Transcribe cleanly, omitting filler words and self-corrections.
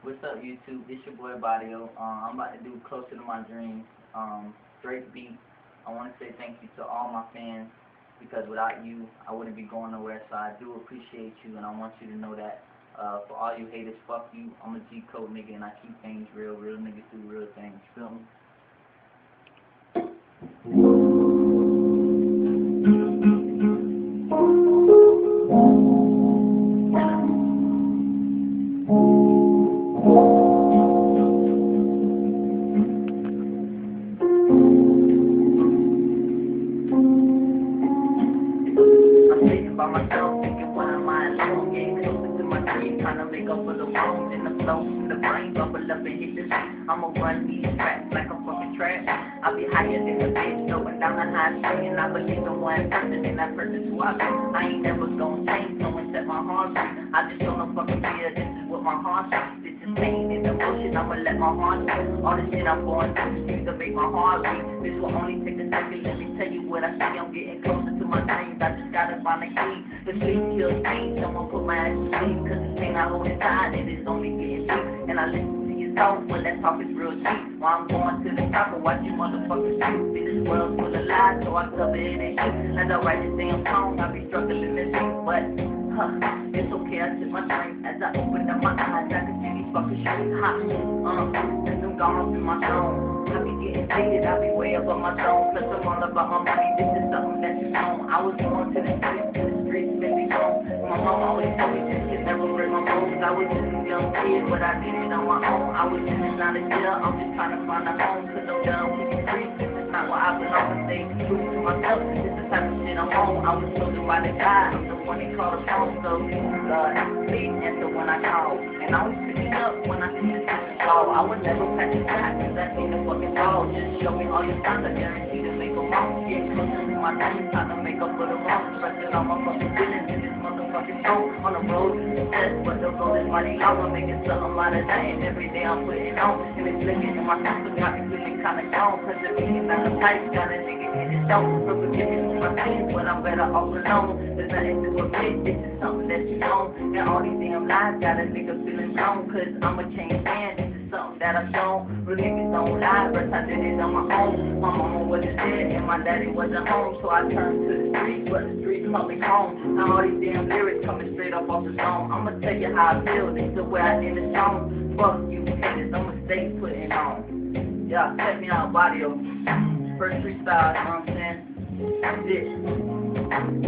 What's up, YouTube? It's your boy Badio. I'm about to do Closer to My Dreams, Drake beat. I want to say thank you to all my fans because without you, I wouldn't be going nowhere. So I do appreciate you, and I want you to know that. For all you haters, fuck you. I'm a G code nigga, and I keep things real. Real niggas do real things. Feel me? By myself, thinking what am I alone? Getting closer to my dream, trying to make up for the wrongs in the flow, in the brain, bubble up and hit the beat. I'ma run these tracks like a fucking trash. I'll be higher than the bitch, going down the high street, and I believe in one person, and that person's who I be. I ain't never gonna change, someone set my heart free. I just gonna fucking feel this is what my heart sees. This is pain and emotion, I'ma let my heart speak. All the shit I'm going through seems to make my heart beat. This will only take a second, let me tell you what I see. I'm getting closer to my dreams, I just gotta find a key. The sleep kills me, someone put my ass to sleep, cause this pain I hold inside and it's only getting deep. And I listen to your talk, but that talk is real cheap. While I'm going to the top and watch you motherfuckers shoot. See, this world's full of lies, so I cover it and shoot. As I write this damn song, I be struggling to think, but it's okay, I took my drink. As I open up my eyes, I can see these fucking streets hot. Since I'm gone up in my zone, I be getting faded, I be way up on my zone. Plus I'm all about my money, this is something that you know. I was born to the streets, made me grown. My mom always told me this kid never break my bones. I was just a young kid, but I did it on my own. I was in and out of jail, I'm just trying to find a home. Cause I'm done with the streets, this is not where I belong. To stay true to myself, this is the type of shit I'm on. I was chosen by the guy, I'm the one they call the phone. So, God, please answer when I call. And I was picking up when I see the system fall. I would never pass it back, cause I need the fucking ball. Just show me all your signs, I guarantee to make them wrong. Getting closer to my dreams, trying to make up for the wrong. Pressing all my fucking feelings in this motherfucking song. On the road to success, but the road is mighty long. I'm making something out of that, and every day I'm putting on. And it's living in my system, got me feeling kinda gone. Persevering down the pipe, got a nigga in his zone. So forgive me for my sins, but I'm better off alone. There's nothing to admit, this is something that you know. And all these damn lies got a nigga feeling wrong. Cause I'm a changed man, this is something that I've shown. Real niggas don't lie, but I did it on my own. My mama wasn't there and my daddy wasn't home. So I turned to the streets, but the streets called me home. Now all these damn lyrics coming straight up off the song. I'ma tell you how I feel, this is the way I end the song. Fuck you haters, I'ma stay putting on. Yeah, check me out, Badio. First freestyle, you know what I'm saying? That's it.